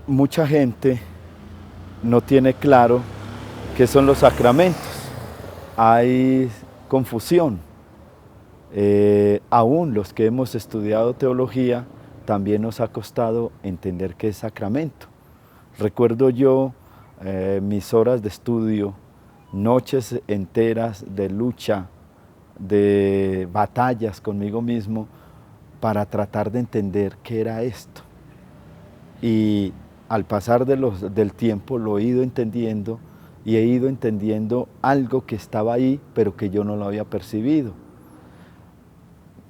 mucha gente no tiene claro qué son los sacramentos. Hay confusión. Aún los que hemos estudiado teología, también nos ha costado entender qué es sacramento. Recuerdo yo mis horas de estudio, noches enteras de lucha, de batallas conmigo mismo para tratar de entender qué era esto. Y al pasar del tiempo lo he ido entendiendo y he ido entendiendo algo que estaba ahí, pero que yo no lo había percibido.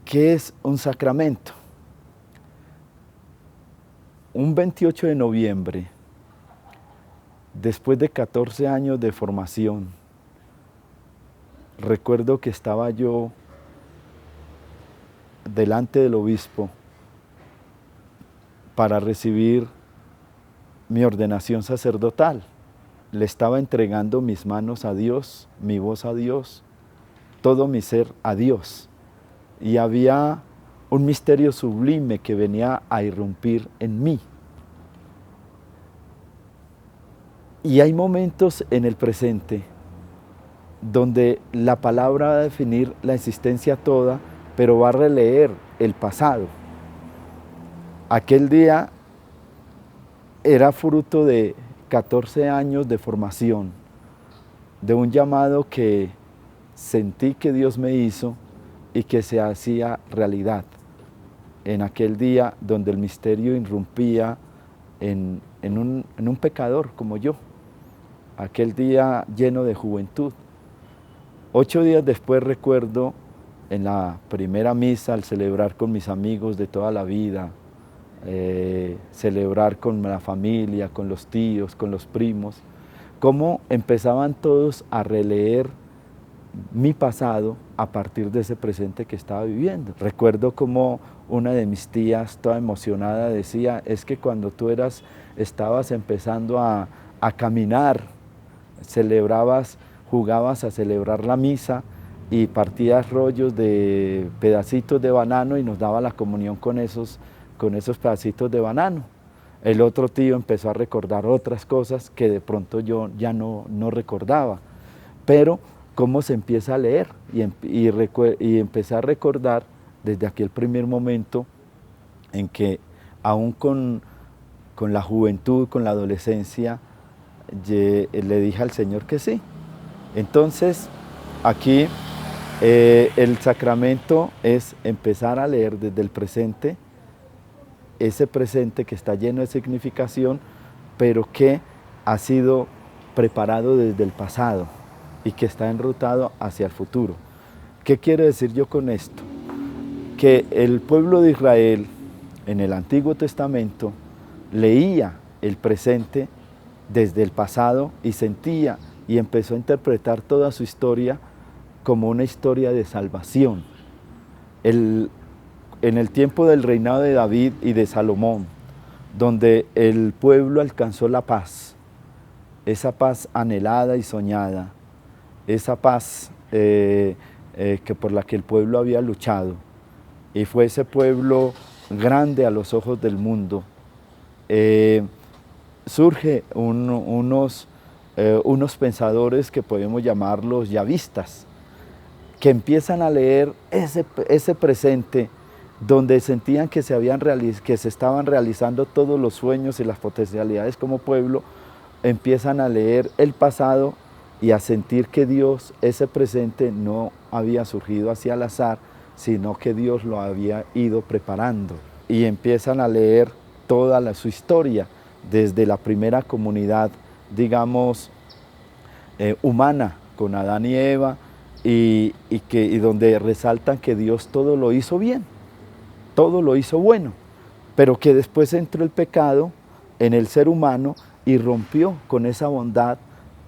¿Qué es un sacramento? Un 28 de noviembre, después de 14 años de formación, recuerdo que estaba yo delante del obispo para recibir mi ordenación sacerdotal. Le estaba entregando mis manos a Dios, mi voz a Dios, todo mi ser a Dios. Y había un misterio sublime que venía a irrumpir en mí. Y hay momentos en el presente donde la palabra va a definir la existencia toda, pero va a releer el pasado. Aquel día era fruto de 14 años de formación, de un llamado que sentí que Dios me hizo y que se hacía realidad. En aquel día donde el misterio irrumpía en un pecador como yo, aquel día lleno de juventud. 8 días después recuerdo en la primera misa, al celebrar con mis amigos de toda la vida, celebrar con la familia, con los tíos, con los primos, cómo empezaban todos a releer mi pasado a partir de ese presente que estaba viviendo. Recuerdo como una de mis tías, toda emocionada, decía, es que cuando tú estabas empezando a caminar, celebrabas, jugabas a celebrar la misa y partías rollos de pedacitos de banano y nos daba la comunión con esos pedacitos de banano. El otro tío empezó a recordar otras cosas que de pronto yo ya no recordaba, pero cómo se empieza a leer y empecé a recordar desde aquel primer momento en que aún con la juventud, con la adolescencia, le dije al Señor que sí. Entonces, aquí el sacramento es empezar a leer desde el presente, ese presente que está lleno de significación, pero que ha sido preparado desde el pasado y que está enrutado hacia el futuro. ¿Qué quiero decir yo con esto? Que el pueblo de Israel en el Antiguo Testamento leía el presente desde el pasado y sentía y empezó a interpretar toda su historia como una historia de salvación. En el tiempo del reinado de David y de Salomón, donde el pueblo alcanzó la paz, esa paz anhelada y soñada, esa paz que por la que el pueblo había luchado, y fue ese pueblo grande a los ojos del mundo, surge unos pensadores que podemos llamarlos yavistas, que empiezan a leer ese presente donde sentían que se estaban realizando todos los sueños y las potencialidades como pueblo, empiezan a leer el pasado y a sentir que Dios, ese presente, no había surgido así al azar, sino que Dios lo había ido preparando. Y empiezan a leer toda su historia, desde la primera comunidad, digamos, humana, con Adán y Eva, y donde resaltan que Dios todo lo hizo bien, todo lo hizo bueno, pero que después entró el pecado en el ser humano y rompió con esa bondad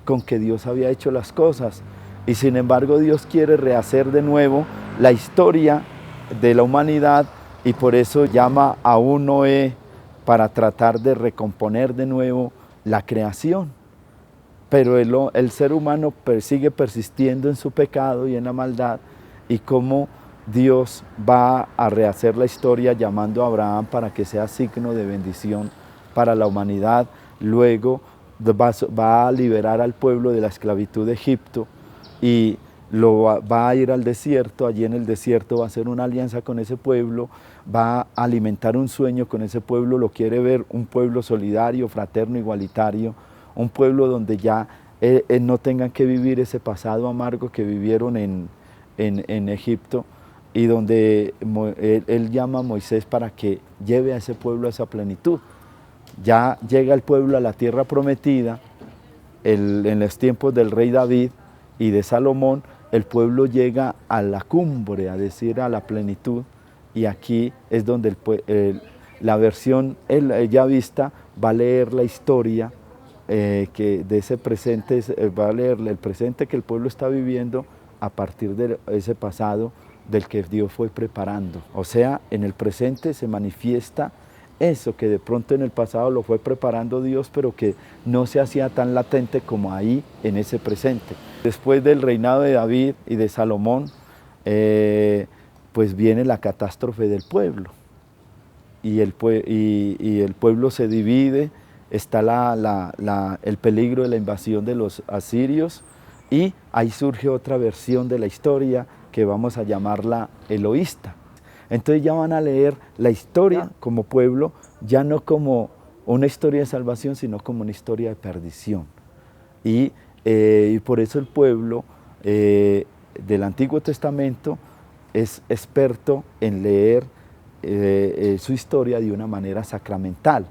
con que Dios había hecho las cosas. Y sin embargo Dios quiere rehacer de nuevo la historia de la humanidad y por eso llama a un Noé para tratar de recomponer de nuevo la creación. Pero el ser humano sigue persistiendo en su pecado y en la maldad, y cómo Dios va a rehacer la historia llamando a Abraham para que sea signo de bendición para la humanidad. Luego va a liberar al pueblo de la esclavitud de Egipto y va a ir al desierto. Allí en el desierto va a hacer una alianza con ese pueblo, va a alimentar un sueño con ese pueblo, lo quiere ver un pueblo solidario, fraterno, igualitario, un pueblo donde ya no tengan que vivir ese pasado amargo que vivieron en Egipto, y donde él llama a Moisés para que lleve a ese pueblo a esa plenitud. Ya llega el pueblo a la tierra prometida, en los tiempos del rey David y de Salomón, el pueblo llega a la cumbre, a decir, a la plenitud, y aquí es donde la versión ya vista va a leer la historia que de ese presente, va a leer el presente que el pueblo está viviendo a partir de ese pasado del que Dios fue preparando. O sea, en el presente se manifiesta eso que de pronto en el pasado lo fue preparando Dios, pero que no se hacía tan latente como ahí en ese presente. Después del reinado de David y de Salomón, pues viene la catástrofe del pueblo, y el pueblo se divide, está el peligro de la invasión de los asirios, y ahí surge otra versión de la historia que vamos a llamarla eloísta. Entonces ya van a leer la historia como pueblo, ya no como una historia de salvación, sino como una historia de perdición. Y por eso el pueblo del Antiguo Testamento es experto en leer su historia de una manera sacramental,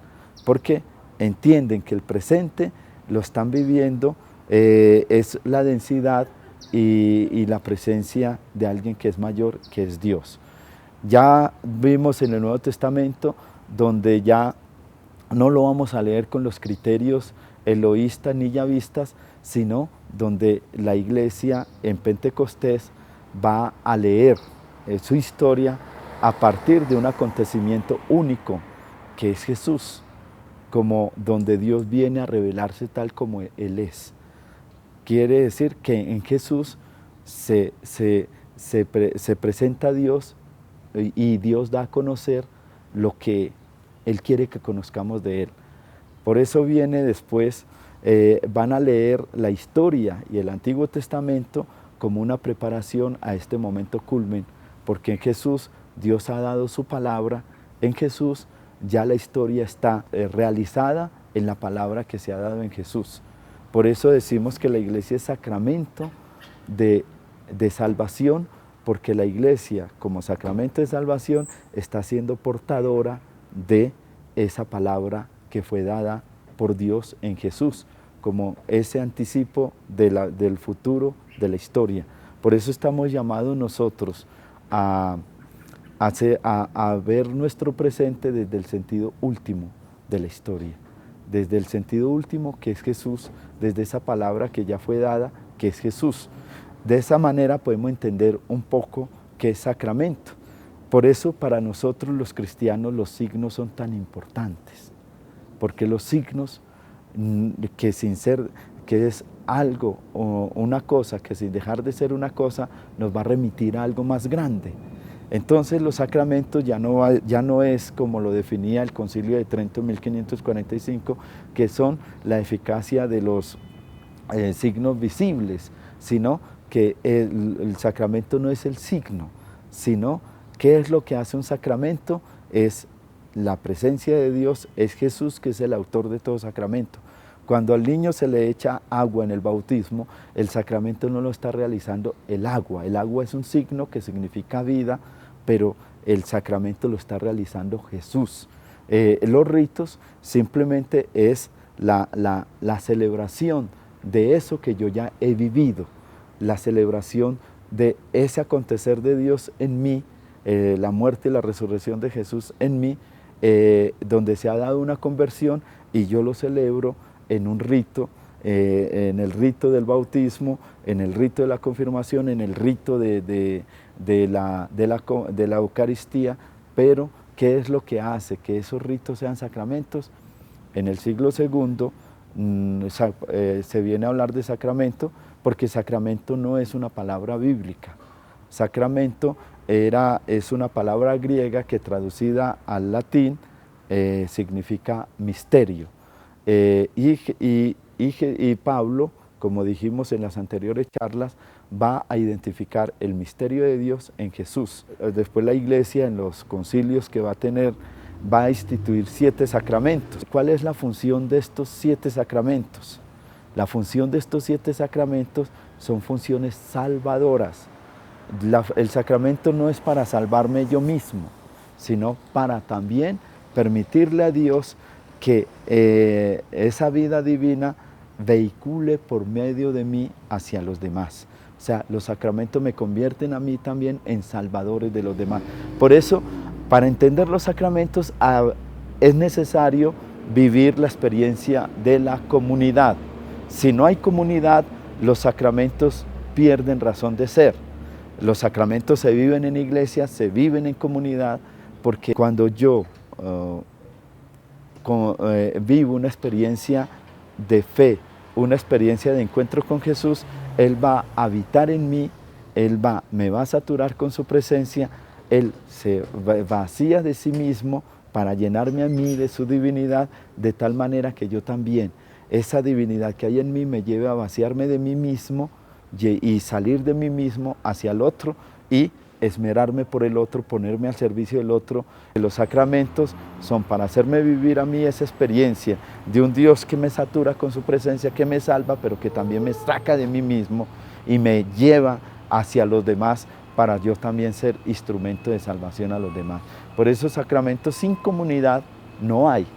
porque entienden que el presente lo están viviendo, es la densidad y la presencia de alguien que es mayor, que es Dios. Ya vimos en el Nuevo Testamento donde ya no lo vamos a leer con los criterios eloístas ni yavistas, sino donde la iglesia en Pentecostés va a leer su historia a partir de un acontecimiento único, que es Jesús, como donde Dios viene a revelarse tal como Él es. Quiere decir que en Jesús se presenta a Dios, y Dios da a conocer lo que Él quiere que conozcamos de Él. Por eso viene después, van a leer la historia y el Antiguo Testamento como una preparación a este momento culmen, porque en Jesús Dios ha dado su palabra, en Jesús ya la historia está realizada en la palabra que se ha dado en Jesús. Por eso decimos que la iglesia es sacramento de salvación, porque la iglesia como sacramento de salvación está siendo portadora de esa palabra que fue dada por Dios en Jesús, como ese anticipo del futuro de la historia. Por eso estamos llamados nosotros a ver nuestro presente desde el sentido último de la historia, desde el sentido último que es Jesús, desde esa palabra que ya fue dada, que es Jesús. De esa manera podemos entender un poco qué es sacramento. Por eso para nosotros los cristianos los signos son tan importantes, porque los signos que es algo o una cosa que sin dejar de ser una cosa nos va a remitir a algo más grande. Entonces los sacramentos ya no es como lo definía el Concilio de Trento en 1545, que son la eficacia de los signos visibles, sino que el sacramento no es el signo, sino ¿qué es lo que hace un sacramento? Es la presencia de Dios, es Jesús, que es el autor de todo sacramento. Cuando al niño se le echa agua en el bautismo, el sacramento no lo está realizando el agua es un signo que significa vida, pero el sacramento lo está realizando Jesús. Los ritos simplemente es la celebración de eso que yo ya he vivido, la celebración de ese acontecer de Dios en mí, la muerte y la resurrección de Jesús en mí, donde se ha dado una conversión y yo lo celebro en un rito, en el rito del bautismo, en el rito de la confirmación, en el rito de la Eucaristía. Pero ¿qué es lo que hace que esos ritos sean sacramentos? En el siglo II se viene a hablar de sacramento, porque sacramento no es una palabra bíblica. Sacramento es una palabra griega que traducida al latín significa misterio. Y Pablo, como dijimos en las anteriores charlas, va a identificar el misterio de Dios en Jesús. Después la Iglesia, en los concilios que va a tener, va a instituir 7 sacramentos. ¿Cuál es la función de estos 7 sacramentos? La función de estos 7 sacramentos son funciones salvadoras. El sacramento no es para salvarme yo mismo, sino para también permitirle a Dios que esa vida divina vehicule por medio de mí hacia los demás. O sea, los sacramentos me convierten a mí también en salvadores de los demás. Por eso, para entender los sacramentos es necesario vivir la experiencia de la comunidad. Si no hay comunidad, los sacramentos pierden razón de ser. Los sacramentos se viven en iglesia, se viven en comunidad, porque cuando yo vivo una experiencia de fe, una experiencia de encuentro con Jesús, Él va a habitar en mí, me va a saturar con su presencia, Él se vacía de sí mismo para llenarme a mí de su divinidad, de tal manera que yo también, esa divinidad que hay en mí me lleve a vaciarme de mí mismo y salir de mí mismo hacia el otro y esmerarme por el otro, ponerme al servicio del otro. Los sacramentos son para hacerme vivir a mí esa experiencia de un Dios que me satura con su presencia, que me salva, pero que también me saca de mí mismo y me lleva hacia los demás para yo también ser instrumento de salvación a los demás. Por eso sacramentos sin comunidad no hay,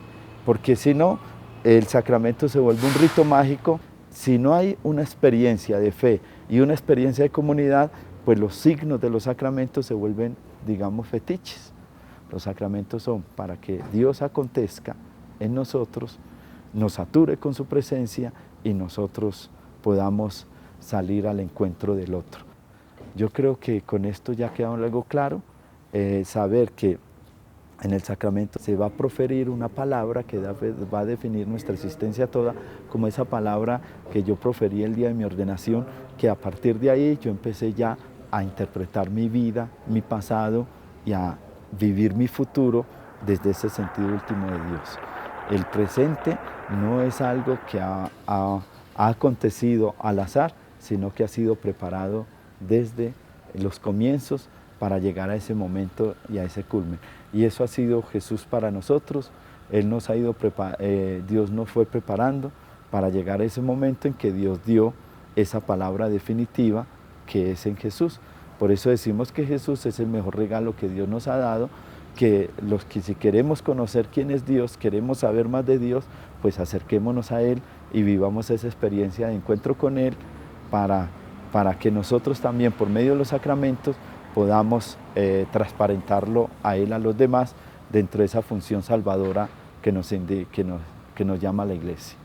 porque si no, el sacramento se vuelve un rito mágico. Si no hay una experiencia de fe y una experiencia de comunidad, pues los signos de los sacramentos se vuelven, digamos, fetiches. Los sacramentos son para que Dios acontezca en nosotros, nos sature con su presencia y nosotros podamos salir al encuentro del otro. Yo creo que con esto ya queda algo claro, saber que en el sacramento se va a proferir una palabra que va a definir nuestra existencia toda, como esa palabra que yo proferí el día de mi ordenación, que a partir de ahí yo empecé ya a interpretar mi vida, mi pasado y a vivir mi futuro desde ese sentido último de Dios. El presente no es algo que ha acontecido al azar, sino que ha sido preparado desde los comienzos para llegar a ese momento y a ese culmen. Y eso ha sido Jesús para nosotros. Él nos ha ido Dios nos fue preparando para llegar a ese momento en que Dios dio esa palabra definitiva que es en Jesús. Por eso decimos que Jesús es el mejor regalo que Dios nos ha dado, que si queremos conocer quién es Dios, queremos saber más de Dios, pues acerquémonos a Él y vivamos esa experiencia de encuentro con Él para que nosotros también por medio de los sacramentos podamos transparentarlo a Él, a los demás, dentro de esa función salvadora que nos llama la Iglesia.